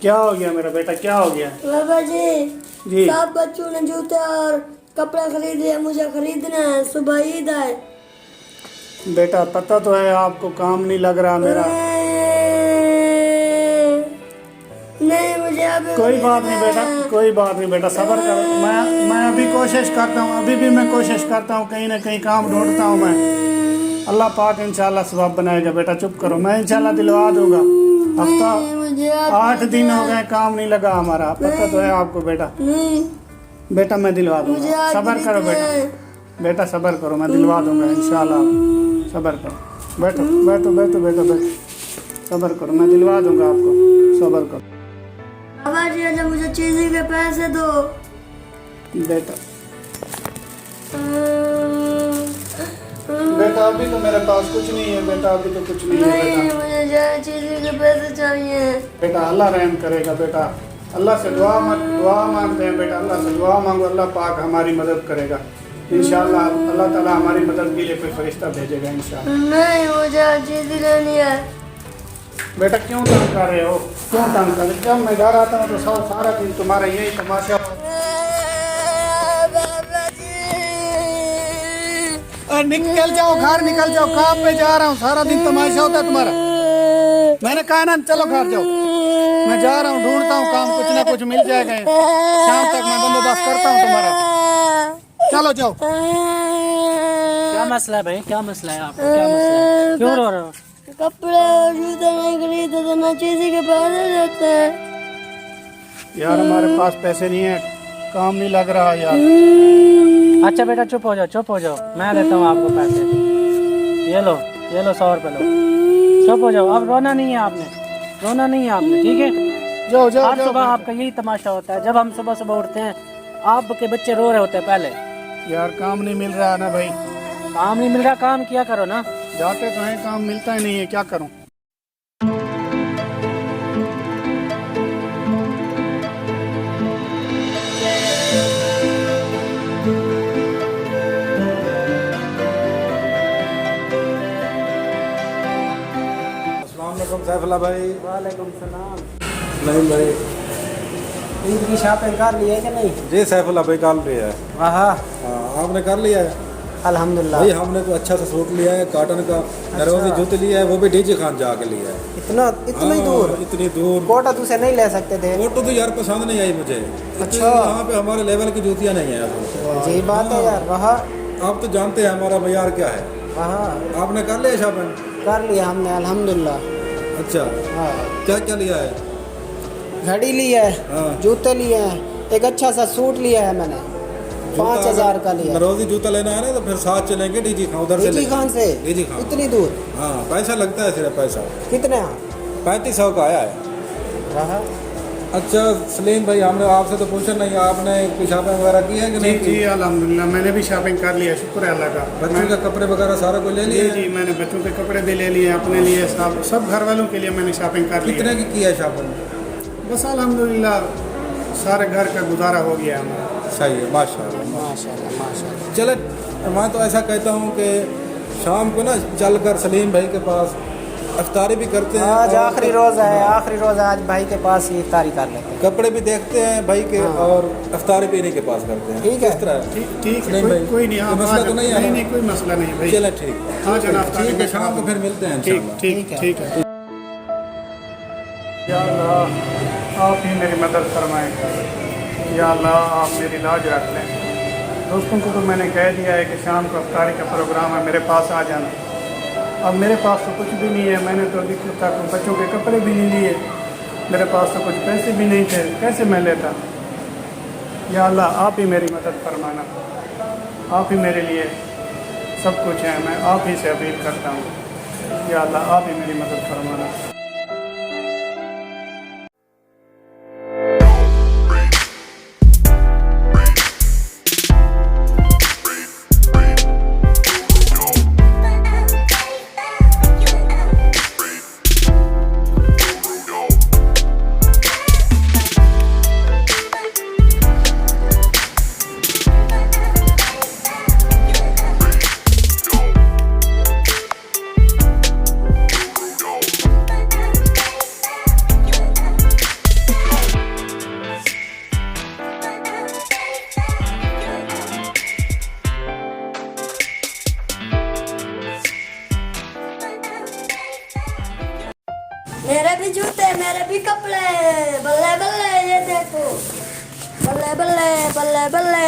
क्या हो गया मेरा बेटा, क्या हो गया? बाबा जी जी सब बच्चों ने जूते और कपड़ा खरीदे, मुझे खरीदना है, सुबह ईद है। बेटा पता तो है आपको, काम नहीं लग रहा मेरा। नहीं मुझे अभी कोई बात नहीं बेटा, कोई बात नहीं बेटा, सब्र करो। मैं अभी कोशिश करता हूँ, अभी भी मैं कोशिश करता हूँ, कहीं ना कहीं काम ढूंढता हूँ मैं। अल्लाह पाक इंशाल्लाह सवाब बनाएगा। बेटा चुप करो, मैं इंशाल्लाह दिलवा दूंगा। हफ्ता 8 दिन हो गए काम नहीं लगा हमारा, पता तो है आपको बेटा। नहीं बेटा मैं दिलवा दूंगा, सब्र करो बेटा, बेटा सब्र करो, मैं दिलवा दूंगा इंशाल्लाह। सब्र करो, बैठो बैठो बैठो बैठो बैठो, सब्र करो, मैं दिलवा दूंगा आपको, सब्र करो बाबा जी। अच्छा मुझे चीज़ी के पैसे दो बेटा। बेटा अभी तो मेरे पास कुछ नहीं है बेटा, अभी तो कुछ नहीं है नहीं बेटा। मुझे जरा चीज़ी के पैसे चाहिए। बेटा अल्लाह रहम करेगा बेटा, अल्लाह से दुआ मांगते हैं बेटा, अल्लाह से दुआ मांगो, अल्लाह पाक हमारी मदद करेगा इंशाल्लाह। अल्लाह ताला हमारी मदद के लिए कोई फरिश्ता भेजेगा इंशाल्लाह। नहीं मुझे चीज़ी लेनी है। बेटा क्यों तंग कर रहे हो, क्यों तंग कर रहे हो? जब मैं घर आता हूँ तो सारा दिन तुम्हारा यही तमाशा। निकल जाओ घर, निकल जाओ, काम पे जा रहा हूँ, सारा दिन तमाशा होता है तुम्हारा। मैंने कहा ना चलो घर जाओ, मैं जा रहा हूँ, ढूंढता हूँ काम, कुछ ना कुछ मिल जाएगा, शाम तक मैं बंदोबस्त करता हूँ तुम्हारा। चलो जाओ। क्या मसला है भाई, क्या मसला है आपको, क्या मसला है, क्यों रो रहे हो? कपड़े और जूते नहीं खरीदते तो ना चीज़ी के पैसे देते हैं। यार हमारे पास पैसे नहीं है, काम नहीं लग रहा यार। अच्छा बेटा चुप हो जाओ, चुप हो जाओ, मैं देता हूँ आपको पैसे। ये लो 100 रुपये लो, चुप हो जाओ। अब रोना नहीं है आपने, रोना नहीं है आपने, ठीक है? जाओ जाओ हर सुबह आपका यही तमाशा होता है, जब हम सुबह सुबह उठते हैं आपके बच्चे रो रहे होते हैं पहले। यार काम नहीं मिल रहा ना भाई। काम नहीं मिल रहा, काम किया करो ना। जाते तो हैं, काम मिलता ही नहीं है, क्या करूं? अस्सलाम सैफुल्लाह भाई। वालेकुम सलाम। नहीं भाई। ईद की शॉपिंग कर ली है कि नहीं? जी सैफुल्लाह भाई कर लिया है। हाँ आपने कर लिया है? अल्हम्दुलिल्लाह। भाई हमने तो अच्छा सा सूट लिया है कॉटन का, नरोजी जूते लिया है, वो भी डीजी खान जाके लिया है। इतना ही दूर? इतनी दूर। कोटा दूसरे नहीं ले सकते थे? फोटो तो यार पसंद नहीं आई मुझे। अच्छा। यहाँ पे हमारे लेवल की जूतियाँ नहीं है। जी बात है यार। वहाँ आप तो जानते हैं हमारा मयार क्या है। वहाँ आपने कर लिया शॉपिंग? कर लिया हमने अल्हम्दुलिल्लाह। अच्छा हाँ क्या क्या लिया है? घड़ी ली है, हाँ। जूते लिए हैं, एक अच्छा सा सूट लिया है मैंने, 5000 का लिया। नरोजी जूता लेना है ना तो फिर साथ चलेंगे डीजी खान, उधर से डीजी खान से? डीजी खान इतनी दूर? हाँ पैसा लगता है, सिर्फ पैसा कितने? 3500 का आया है। वहाँ अच्छा सलीम भाई, हमने आपसे तो पूछा नहीं, आपने कोई शॉपिंग वगैरह की है कि नहीं? जी अल्हम्दुलिल्लाह मैंने भी शॉपिंग कर लिया, शुक्र है अल्लाह का। बच्चों के कपड़े वगैरह सारा कुछ ले लिए? जी मैंने बच्चों के कपड़े भी ले लिए, अपने लिए, सब घर वालों के लिए मैंने शॉपिंग कर ली। कितने की है शॉपिंग? बस अल्हम्दुलिल्लाह सारे घर का गुजारा हो गया हमारा। सही है, माशाल्लाह माशाल्लाह माशाल्लाह। चले मैं तो ऐसा कहता हूँ कि शाम को ना चल कर सलीम भाई के पास इफ्तारी भी करते हैं। आज आखिरी रोज़ है, आखिरी रोज़ आज भाई के पास ही इफ्तारी कर लेते हैं, कपड़े भी देखते हैं भाई के, और इफ्तारी भी इन्हीं के पास करते हैं। ठीक है? किस तरह? ठीक है भाई, कोई नहीं, मसला तो नहीं है? नहीं कोई मसला नहीं भाई। चलो ठीक है, हाँ जनाब ठीक है, शाम को फिर मिलते हैं। ठीक है। या अल्लाह आप ही मेरी मदद फरमाएं, या अल्लाह आप मेरी लाज रख लें। दोस्तों को तो मैंने कह दिया है कि शाम को इफ्तारी का प्रोग्राम है, मेरे पास आ जाना। अब मेरे पास तो कुछ भी नहीं है, मैंने तो अभी तक बच्चों के कपड़े भी नहीं लिए, मेरे पास तो कुछ पैसे भी नहीं थे, कैसे मैं लेता? या अल्लाह आप ही मेरी मदद फरमाना, आप ही मेरे लिए सब कुछ है, मैं आप ही से अपील करता हूँ। या अल्लाह आप ही मेरी मदद फरमाना। मेरे भी जूते, मेरे भी कपड़े, बल्ले बल्ले ये देखो, बल्ले बल्ले बल्ले बल्ले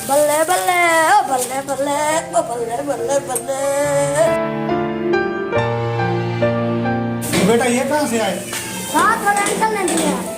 बल्ले बल्ले ओ बल्ले बल्ले ओ बल्ले बल्ले बल्ले। बेटा ये कहाँ से आए? साथ वाले अंकल ने दिया।